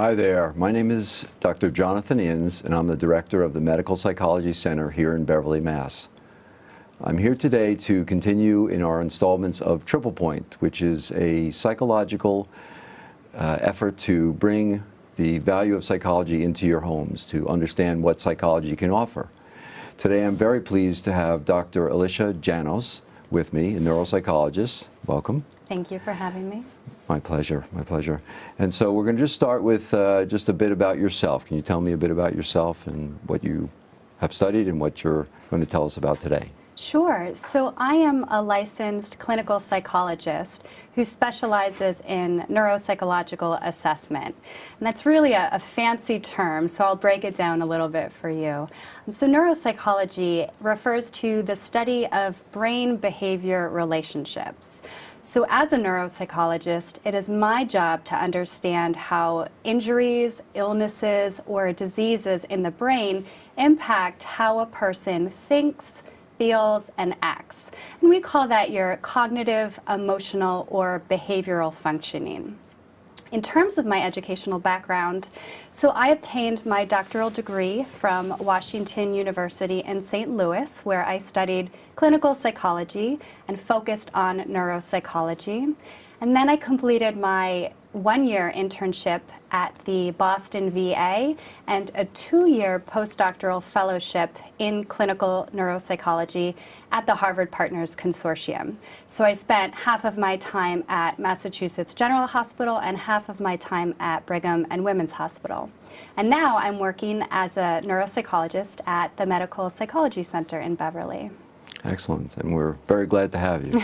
Hi there. My name is Dr. Jonathan Inns, and I'm the director of the Medical Psychology Center here in Beverly, Mass. I'm here today to continue in our installments of Triple Point, which is a psychological effort to bring the value of psychology into your homes, to understand what psychology can offer. Today I'm very pleased to have Dr. Alicia Janos with me, a neuropsychologist. Welcome. Thank you for having me. My pleasure, my pleasure. And so we're going to just start with just a bit about yourself. Can you tell me a bit about yourself and what you have studied and what you're going to tell us about today? Sure. So I am a licensed clinical psychologist who specializes in neuropsychological assessment. And that's really a fancy term, so I'll break it down a little bit for you. So neuropsychology refers to the study of brain-behavior relationships. So as a neuropsychologist, it is my job to understand how injuries, illnesses, or diseases in the brain impact how a person thinks, feels, and acts. And we call that your cognitive, emotional, or behavioral functioning. In terms of my educational background, so I obtained my doctoral degree from Washington University in St. Louis, where I studied clinical psychology and focused on neuropsychology. And then I completed my one-year internship at the Boston VA and a 2-year postdoctoral fellowship in clinical neuropsychology at the Harvard Partners Consortium. So I spent half of my time at Massachusetts General Hospital and half of my time at Brigham and Women's Hospital. And now I'm working as a neuropsychologist at the Medical Psychology Center in Beverly. Excellent, and we're very glad to have you.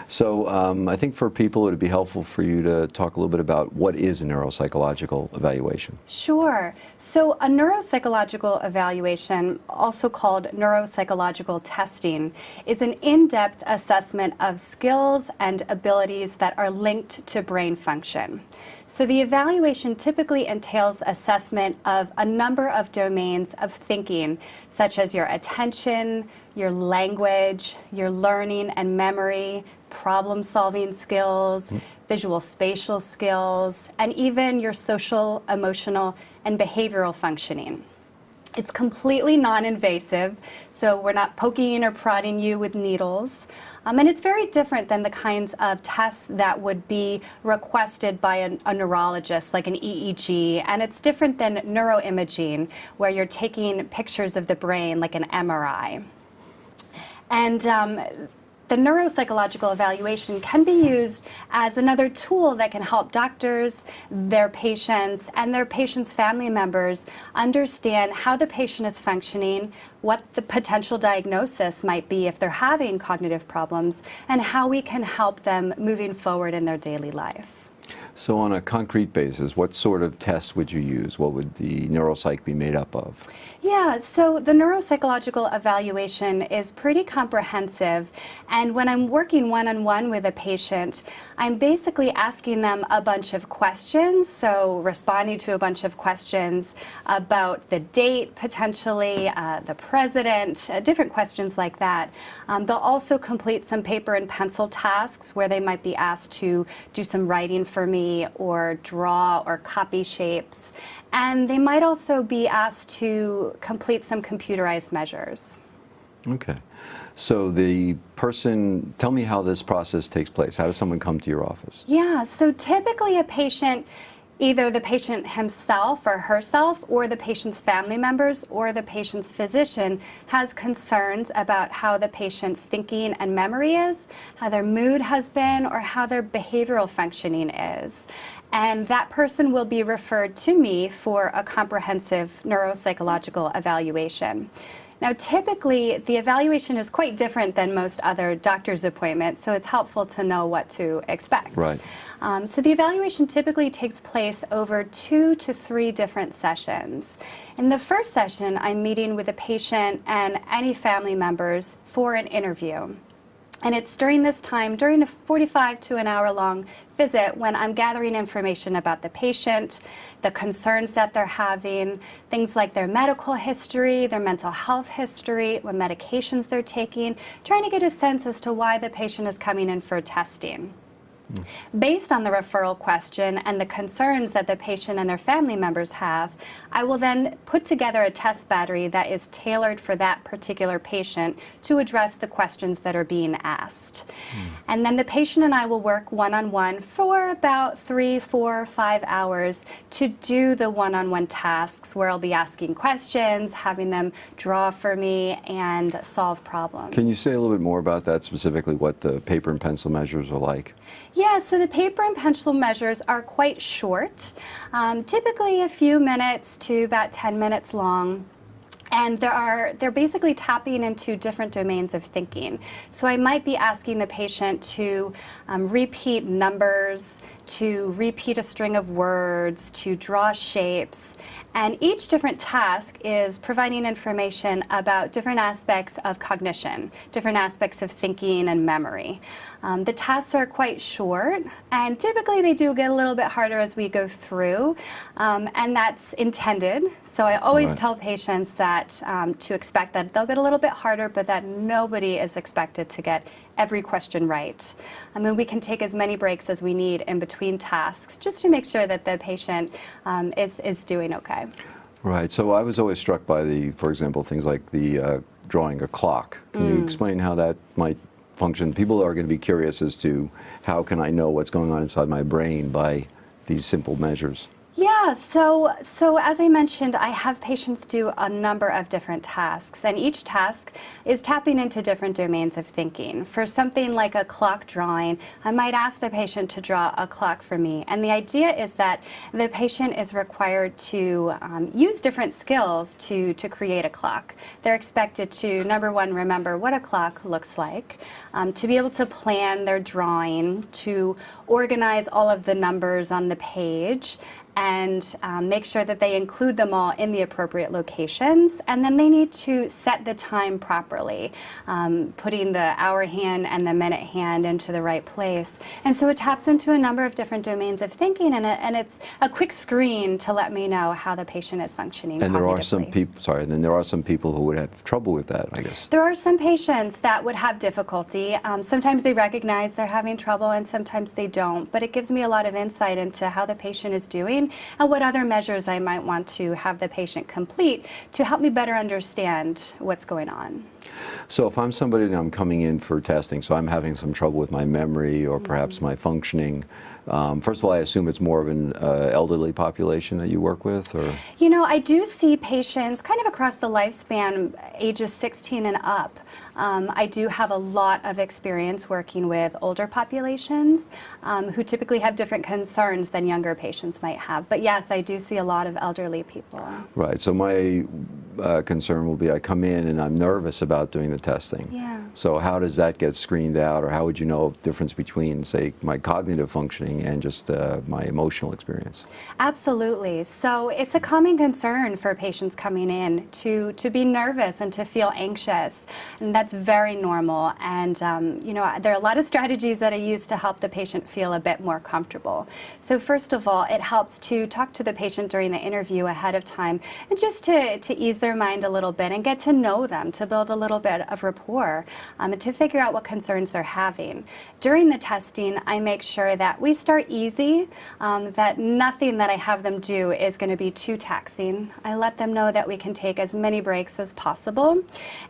So I think for people it would be helpful for you to talk a little bit about what is a neuropsychological evaluation. Sure. So a neuropsychological evaluation, also called neuropsychological testing, is an in-depth assessment of skills and abilities that are linked to brain function. So the evaluation typically entails assessment of a number of domains of thinking, such as your attention, your language, your learning and memory, problem-solving skills, visual spatial skills, and even your social, emotional, and behavioral functioning. It's completely non-invasive, so we're not poking or prodding you with needles. And it's very different than the kinds of tests that would be requested by a neurologist, like an EEG. And it's different than neuroimaging, where you're taking pictures of the brain, like an MRI. And the neuropsychological evaluation can be used as another tool that can help doctors, their patients, and their patients' family members understand how the patient is functioning, what the potential diagnosis might be if they're having cognitive problems, and how we can help them moving forward in their daily life. So on a concrete basis, what sort of tests would you use? What would the neuropsych be made up of? Yeah, so the neuropsychological evaluation is pretty comprehensive, and when I'm working one-on-one with a patient, I'm basically asking them a bunch of questions, so responding to a bunch of questions about the date, potentially, the president, different questions like that. They'll also complete some paper and pencil tasks where they might be asked to do some writing for me or draw or copy shapes. And they might also be asked to complete some computerized measures. Okay. So the person, tell me how this process takes place. How does someone come to your office? Yeah, so typically a patient, either the patient himself or herself or the patient's family members or the patient's physician has concerns about how the patient's thinking and memory is, how their mood has been, or how their behavioral functioning is. And that person will be referred to me for a comprehensive neuropsychological evaluation. Now, typically, the evaluation is quite different than most other doctor's appointments, so it's helpful to know what to expect. Right. So the evaluation typically takes place over 2 to 3 different sessions. In the first session, I'm meeting with a patient and any family members for an interview. And it's during this time, during a 45 to an hour long visit, when I'm gathering information about the patient, the concerns that they're having, things like their medical history, their mental health history, what medications they're taking, trying to get a sense as to why the patient is coming in for testing. Based on the referral question and the concerns that the patient and their family members have, I will then put together a test battery that is tailored for that particular patient to address the questions that are being asked. And then the patient and I will work one-on-one for about 3, 4, 5 hours to do the one-on-one tasks where I'll be asking questions, having them draw for me, and solve problems. Can you say a little bit more about that, specifically what the paper and pencil measures are like? Yeah, so the paper and pencil measures are quite short, typically a few minutes to about 10 minutes long. And they're basically tapping into different domains of thinking. So I might be asking the patient to repeat numbers, to repeat a string of words, to draw shapes. And each different task is providing information about different aspects of cognition, different aspects of thinking and memory. The tasks are quite short, and typically they do get a little bit harder as we go through, and that's intended. So I always tell patients that to expect that they'll get a little bit harder, but that nobody is expected to get every question right. I mean, we can take as many breaks as we need in between tasks just to make sure that the patient is doing okay. Right. So I was always struck by for example, things like the drawing a clock. Can you explain how that might function? People are going to be curious as to how can I know what's going on inside my brain by these simple measures. Yeah, so as I mentioned, I have patients do a number of different tasks, and each task is tapping into different domains of thinking. For something like a clock drawing, I might ask the patient to draw a clock for me, and the idea is that the patient is required to use different skills to create a clock. They're expected to, number one, remember what a clock looks like, to be able to plan their drawing, to organize all of the numbers on the page, and make sure that they include them all in the appropriate locations. And then they need to set the time properly, putting the hour hand and the minute hand into the right place. And so it taps into a number of different domains of thinking, and it's a quick screen to let me know how the patient is functioning And there are some cognitively. people, then there are some people who would have trouble with that, I guess. There are some patients that would have difficulty. Sometimes they recognize they're having trouble and sometimes they don't, but it gives me a lot of insight into how the patient is doing and what other measures I might want to have the patient complete to help me better understand what's going on. So if I'm somebody and I'm coming in for testing, so I'm having some trouble with my memory or perhaps my functioning, first of all, I assume it's more of an elderly population that you work with? Or? You know, I do see patients kind of across the lifespan, ages 16 and up. I do have a lot of experience working with older populations who typically have different concerns than younger patients might have. But yes, I do see a lot of elderly people. Right. So my concern will be I come in and I'm nervous about doing the testing. Yeah. So how does that get screened out, or how would you know the difference between, say, my cognitive functioning and just my emotional experience? Absolutely. So it's a common concern for patients coming in to be nervous and to feel anxious, and that's very normal. And you know, there are a lot of strategies that I use to help the patient feel a bit more comfortable. So first of all, it helps to talk to the patient during the interview ahead of time, and just to ease their mind a little bit and get to know them, to build a little bit of rapport, and to figure out what concerns they're having. During the testing, I make sure that we start easy, that nothing that I have them do is going to be too taxing. I let them know that we can take as many breaks as possible.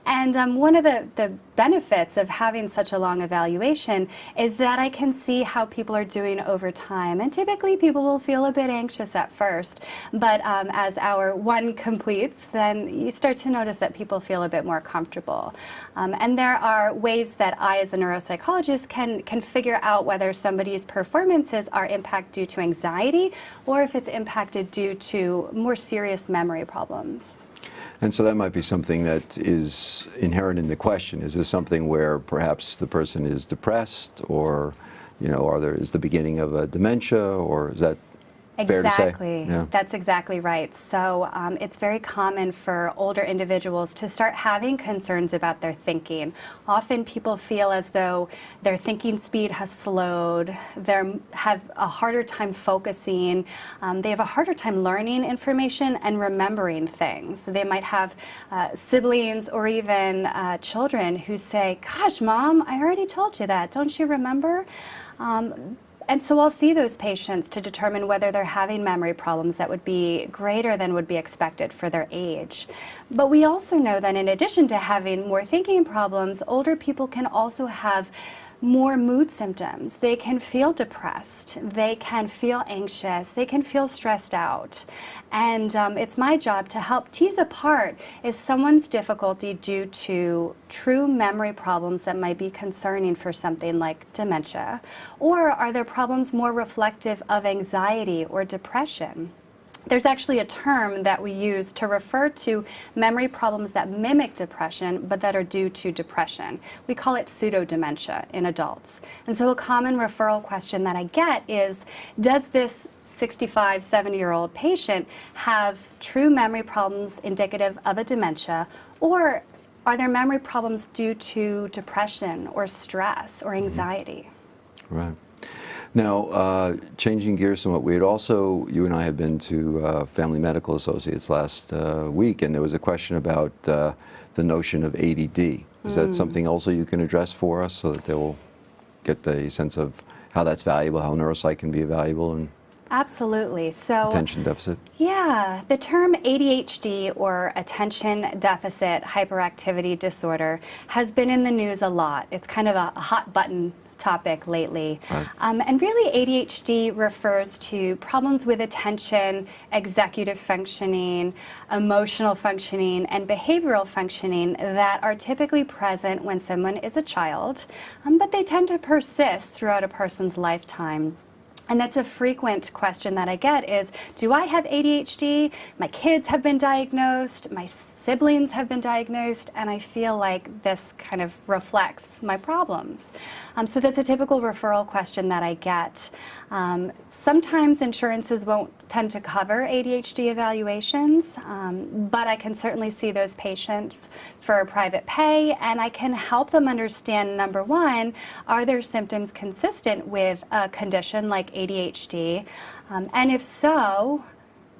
And one of the benefits of having such a long evaluation is that I can see how people are doing over time. And typically people will feel a bit anxious at first, but as hour one completes, then you start to notice that people feel a bit more comfortable. And there are ways that I, as a neuropsychologist, can figure out whether somebody's performances are impacted due to anxiety or if it's impacted due to more serious memory problems. And so that might be something that is inherent in the question. Is this something where perhaps the person is depressed, or, you know, is the beginning of a dementia, or is that fair to say? Exactly. Yeah. That's exactly right. So it's very common for older individuals to start having concerns about their thinking. Often people feel as though their thinking speed has slowed, they have a harder time focusing, they have a harder time learning information and remembering things. They might have siblings or even children who say, "Gosh, Mom, I already told you that. Don't you remember?" And so I'll see those patients to determine whether they're having memory problems that would be greater than would be expected for their age. But we also know that in addition to having more thinking problems, older people can also have more mood symptoms. They can feel depressed, they can feel anxious, they can feel stressed out. And it's my job to help tease apart, is someone's difficulty due to true memory problems that might be concerning for something like dementia, or are there problems more reflective of anxiety or depression? There's actually a term that we use to refer to memory problems that mimic depression, but that are due to depression. We call it pseudodementia in adults. And so a common referral question that I get is, does this 65, 70-year-old patient have true memory problems indicative of a dementia, or are there memory problems due to depression or stress or anxiety? Right. Now, changing gears somewhat, you and I had been to Family Medical Associates last week, and there was a question about the notion of ADD. Is that something also you can address for us so that they will get the sense of how that's valuable, how neuropsych can be valuable in Absolutely. So, attention deficit? Yeah, the term ADHD, or attention deficit hyperactivity disorder, has been in the news a lot. It's kind of a hot button topic lately. Right. And really ADHD refers to problems with attention, executive functioning, emotional functioning, and behavioral functioning that are typically present when someone is a child, but they tend to persist throughout a person's lifetime. And that's a frequent question that I get is, do I have ADHD? My kids have been diagnosed, my siblings have been diagnosed, and I feel like this kind of reflects my problems. So that's a typical referral question that I get. Sometimes insurances won't tend to cover ADHD evaluations, but I can certainly see those patients for private pay, and I can help them understand, number one, are their symptoms consistent with a condition like ADHD? And if so,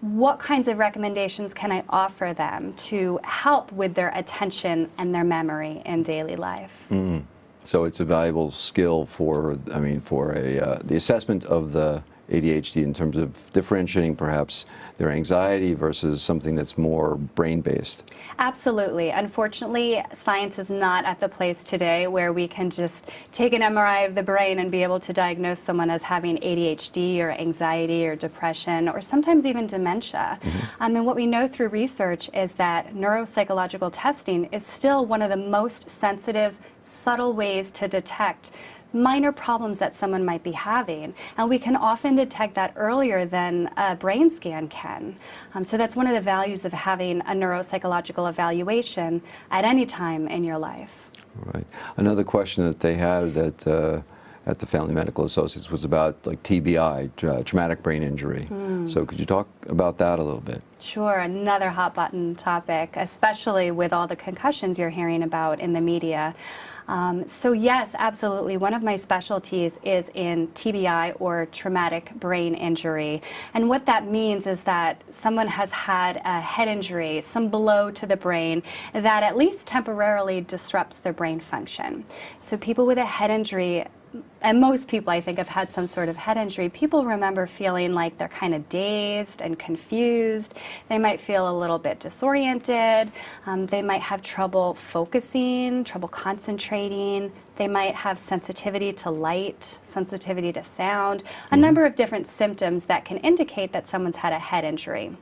what kinds of recommendations can I offer them to help with their attention and their memory in daily life? Mm. So it's a valuable skill for the assessment of the ADHD in terms of differentiating perhaps their anxiety versus something that's more brain-based. Absolutely. Unfortunately, science is not at the place today where we can just take an MRI of the brain and be able to diagnose someone as having ADHD or anxiety or depression or sometimes even dementia. And what we know through research is that neuropsychological testing is still one of the most sensitive, subtle ways to detect minor problems that someone might be having. And we can often detect that earlier than a brain scan can. So that's one of the values of having a neuropsychological evaluation at any time in your life. Right. Another question that they had at the Family Medical Associates was about like TBI, traumatic brain injury. So could you talk about that a little bit? Sure, another hot button topic, especially with all the concussions you're hearing about in the media. So yes, absolutely. One of my specialties is in TBI, or traumatic brain injury. And what that means is that someone has had a head injury, some blow to the brain that at least temporarily disrupts their brain function. So people with a head injury, and most people I think have had some sort of head injury, people remember feeling like they're kind of dazed and confused. They might feel a little bit disoriented. They might have trouble focusing, trouble concentrating. They might have sensitivity to light, sensitivity to sound, a number of different symptoms that can indicate that someone's had a head injury.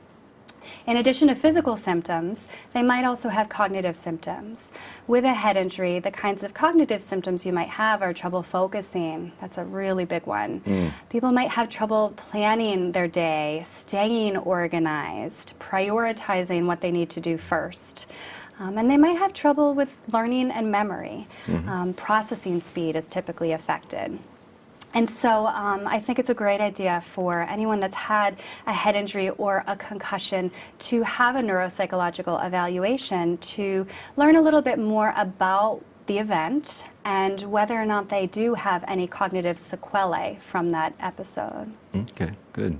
In addition to physical symptoms, they might also have cognitive symptoms. With a head injury, the kinds of cognitive symptoms you might have are trouble focusing. That's a really big one. People might have trouble planning their day, staying organized, prioritizing what they need to do first. And they might have trouble with learning and memory. Processing speed is typically affected. And so I think it's a great idea for anyone that's had a head injury or a concussion to have a neuropsychological evaluation to learn a little bit more about the event and whether or not they do have any cognitive sequelae from that episode. Okay, good.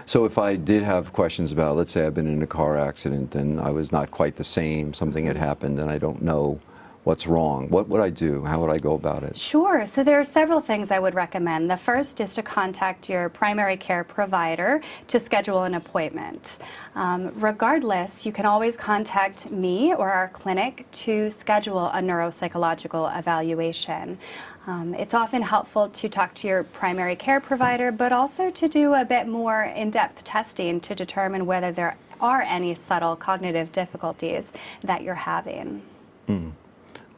So if I did have questions about, let's say I've been in a car accident and I was not quite the same, something had happened and I don't know what's wrong? What would I do? How would I go about it? Sure. So there are several things I would recommend. The first is to contact your primary care provider to schedule an appointment. Regardless, you can always contact me or our clinic to schedule a neuropsychological evaluation. It's often helpful to talk to your primary care provider, but also to do a bit more in-depth testing to determine whether there are any subtle cognitive difficulties that you're having.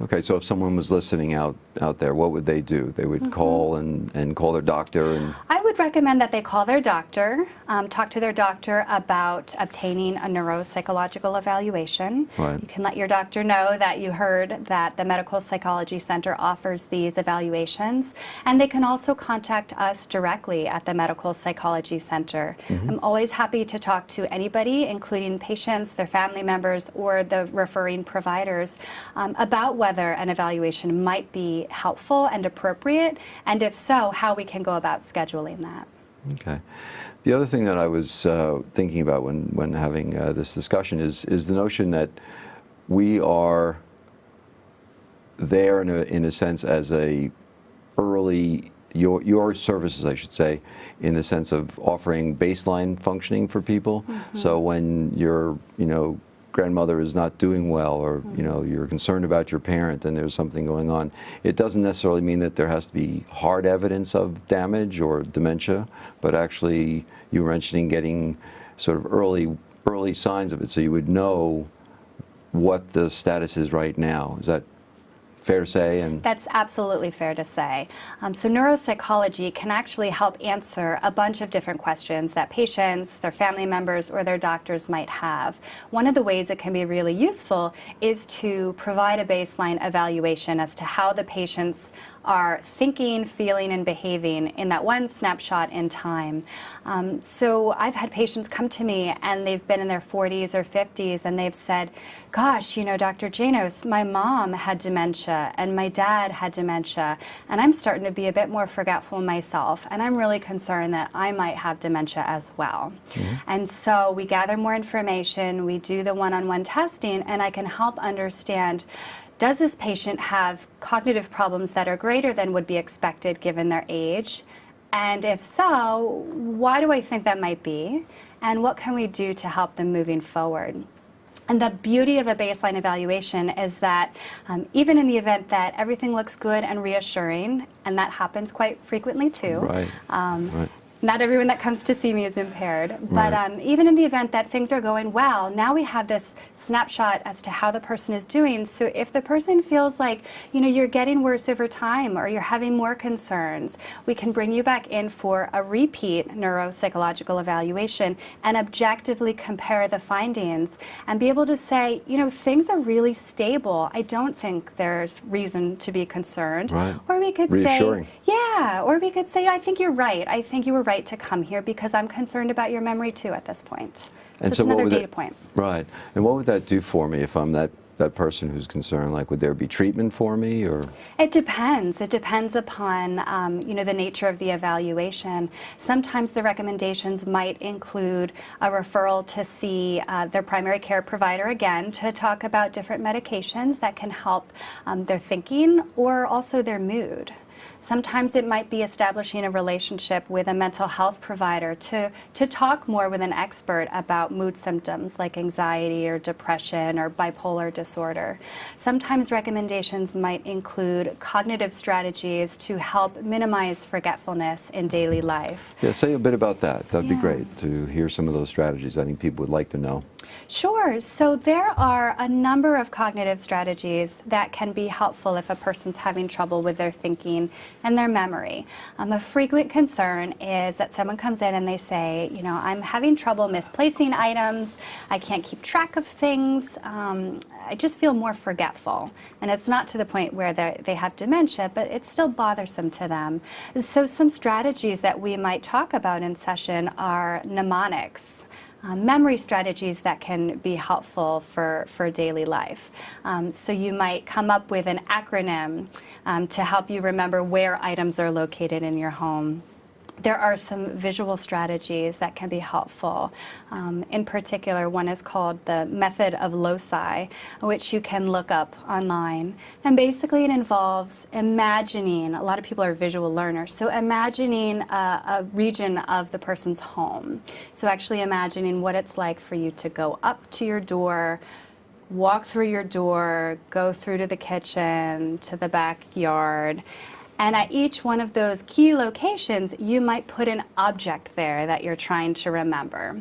Okay, so if someone was listening out there, what would they do? They would call and call their doctor and... I would recommend that they call their doctor, talk to their doctor about obtaining a neuropsychological evaluation. Right. You can let your doctor know that you heard that the Medical Psychology Center offers these evaluations, and they can also contact us directly at the Medical Psychology Center. I'm always happy to talk to anybody, including patients, their family members, or the referring providers, about whether an evaluation might be helpful and appropriate, and if so, how we can go about scheduling that. Okay. The other thing that I was thinking about when having this discussion is the notion that we are there in a sense as a early, your services, I should say, in the sense of offering baseline functioning for people. So when your grandmother is not doing well, or you're concerned about your parent and there's something going on, it doesn't necessarily mean that there has to be hard evidence of damage or dementia, but actually you were mentioning getting sort of early signs of it, so you would know what the status is right now. Is that fair to say? And that's absolutely fair to say. So neuropsychology can actually help answer a bunch of different questions that patients, their family members, or their doctors might have. One of the ways it can be really useful is to provide a baseline evaluation as to how the patients are thinking, feeling, and behaving in that one snapshot in time. So I've had patients come to me and they've been in their 40s or 50s and they've said, gosh, Dr. Janos, my mom had dementia and my dad had dementia, and I'm starting to be a bit more forgetful myself, and I'm really concerned that I might have dementia as well. And so we gather more information, we do the one-on-one testing, and I can help understand, does this patient have cognitive problems that are greater than would be expected given their age? And if so, why do I think that might be? And what can we do to help them moving forward? And the beauty of a baseline evaluation is that even in the event that everything looks good and reassuring, and that happens quite frequently too, right. not everyone that comes to see me is impaired, but even in the event that things are going well, now we have this snapshot as to how the person is doing. So if the person feels like, you're getting worse over time or you're having more concerns, we can bring you back in for a repeat neuropsychological evaluation and objectively compare the findings and be able to say, things are really stable. I don't think there's reason to be concerned. Right. Or we could Reassuring. say, or we could say, I think you're right. I think you were right to come here because I'm concerned about your memory too at this point. And so it's another data point. Right. And what would that do for me if I'm that person who's concerned? Like, would there be treatment for me, or? It depends. It depends upon the nature of the evaluation. Sometimes the recommendations might include a referral to see their primary care provider again to talk about different medications that can help their thinking or also their mood. Sometimes it might be establishing a relationship with a mental health provider to talk more with an expert about mood symptoms like anxiety or depression or bipolar disorder. Sometimes recommendations might include cognitive strategies to help minimize forgetfulness in daily life. Yeah, say a bit about that. That'd be great to hear some of those strategies. I think people would like to know. Sure. So there are a number of cognitive strategies that can be helpful if a person's having trouble with their thinking and their memory. A frequent concern is that someone comes in and they say, I'm having trouble misplacing items, I can't keep track of things, I just feel more forgetful. And it's not to the point where they have dementia, but it's still bothersome to them. So some strategies that we might talk about in session are mnemonics. Memory strategies that can be helpful for daily life. So you might come up with an acronym to help you remember where items are located in your home. there are some visual strategies that can be helpful. In particular, one is called the method of loci, which you can look up online. And basically it involves imagining, a lot of people are visual learners, so imagining a region of the person's home. So actually imagining what it's like for you to go up to your door, walk through your door, go through to the kitchen, to the backyard. And at each one of those key locations, you might put an object there that you're trying to remember.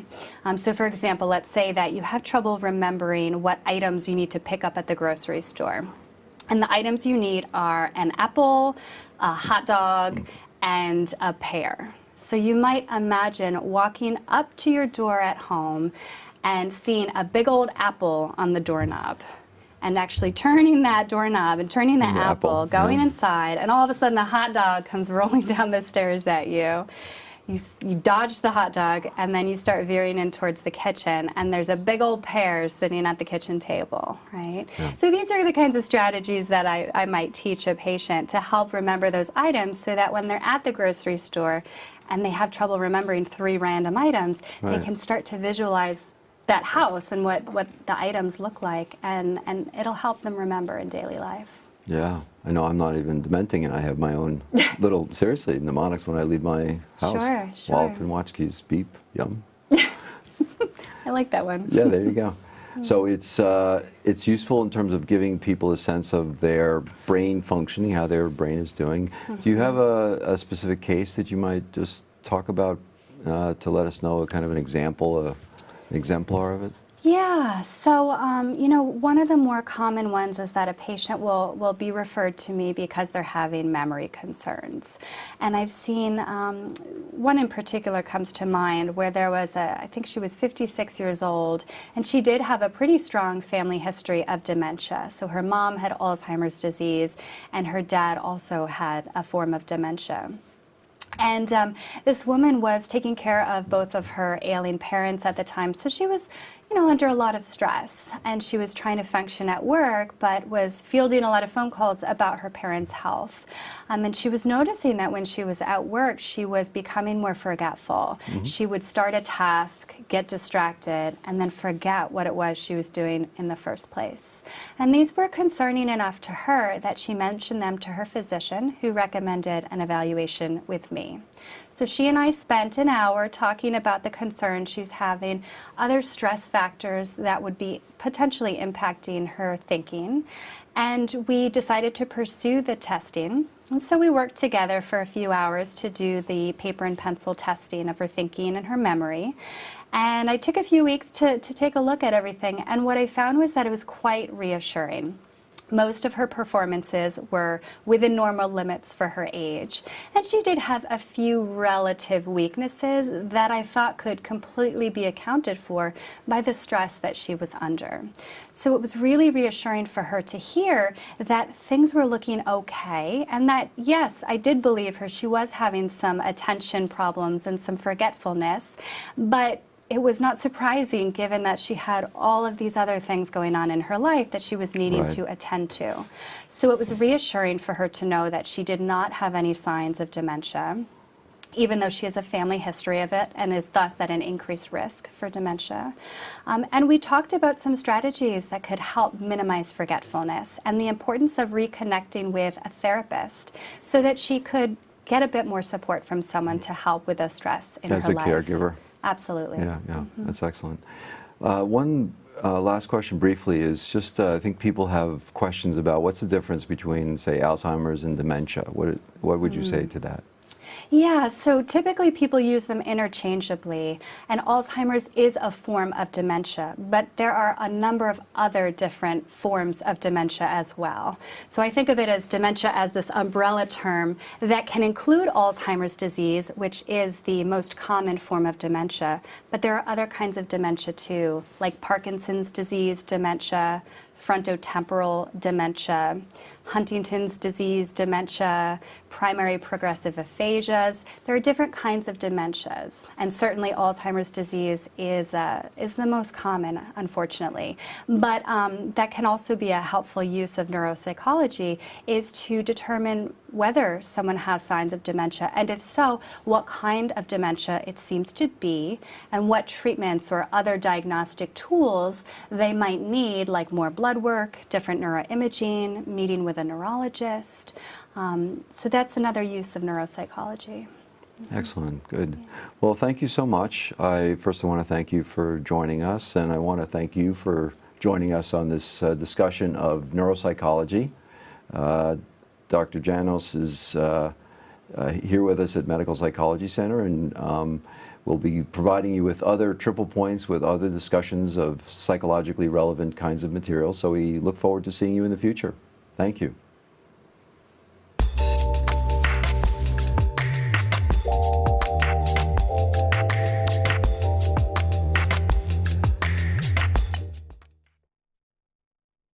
So for example, let's say that you have trouble remembering what items you need to pick up at the grocery store. And the items you need are an apple, a hot dog, and a pear. So you might imagine walking up to your door at home and seeing a big old apple on the doorknob, and actually turning that doorknob and turning the apple, going inside, and all of a sudden a hot dog comes rolling down the stairs at you. You dodge the hot dog, and then you start veering in towards the kitchen, and there's a big old pear sitting at the kitchen table, right? Yeah. So these are the kinds of strategies that I might teach a patient to help remember those items, so that when they're at the grocery store and they have trouble remembering 3 random items, they can start to visualize that house and what the items look like, and it'll help them remember in daily life. Yeah, I know I'm not even dementing, and I have my own little, seriously, mnemonics when I leave my house. Sure. Wallet and watch keys, beep, yum. I like that one. Yeah, there you go. So it's useful in terms of giving people a sense of their brain functioning, how their brain is doing. Do you have a specific case that you might just talk about to let us know kind of an example, exemplar of it? Yeah, so you know, one of the more common ones is that a patient will be referred to me because they're having memory concerns. And I've seen one in particular comes to mind where there was I think she was 56 years old, and she did have a pretty strong family history of dementia. So her mom had Alzheimer's disease, and her dad also had a form of dementia. And this woman was taking care of both of her ailing parents at the time, so she was, you know, under a lot of stress, and she was trying to function at work, but was fielding a lot of phone calls about her parents' health. And she was noticing that when she was at work, she was becoming more forgetful. She would start a task, get distracted, and then forget what it was she was doing in the first place. And these were concerning enough to her that she mentioned them to her physician, who recommended an evaluation with me. So she and I spent an hour talking about the concerns she's having, other stress factors that would be potentially impacting her thinking, and we decided to pursue the testing. And so we worked together for a few hours to do the paper and pencil testing of her thinking and her memory. And I took a few weeks to take a look at everything, and what I found was that it was quite reassuring. Most of her performances were within normal limits for her age. And she did have a few relative weaknesses that I thought could completely be accounted for by the stress that she was under. So it was really reassuring for her to hear that things were looking okay, and that, yes, I did believe her. She was having some attention problems and some forgetfulness, but it was not surprising, given that she had all of these other things going on in her life that she was needing to attend to. So it was reassuring for her to know that she did not have any signs of dementia, even though she has a family history of it and is thus at an increased risk for dementia. And we talked about some strategies that could help minimize forgetfulness and the importance of reconnecting with a therapist so that she could get a bit more support from someone to help with the stress in her life. As a caregiver. Absolutely. Yeah, that's excellent. One last question briefly is just, I think people have questions about what's the difference between, say, Alzheimer's and dementia. What would you say to that? Yeah, so typically people use them interchangeably, and Alzheimer's is a form of dementia, but there are a number of other different forms of dementia as well. So I think of it as dementia as this umbrella term that can include Alzheimer's disease, which is the most common form of dementia, but there are other kinds of dementia too, like Parkinson's disease dementia, frontotemporal dementia, Huntington's disease dementia, primary progressive aphasias. There are different kinds of dementias, and certainly Alzheimer's disease is the most common, unfortunately. But that can also be a helpful use of neuropsychology, is to determine whether someone has signs of dementia, and if so, what kind of dementia it seems to be, and what treatments or other diagnostic tools they might need, like more blood work, different neuroimaging, meeting with a neurologist. So that's another use of neuropsychology. Excellent, good. Well, thank you so much. I first want to thank you for joining us, and I want to thank you for joining us on this discussion of neuropsychology. Dr. Janos is here with us at Medical Psychology Center, and we'll be providing you with other triple points, with other discussions of psychologically relevant kinds of material. So we look forward to seeing you in the future. Thank you.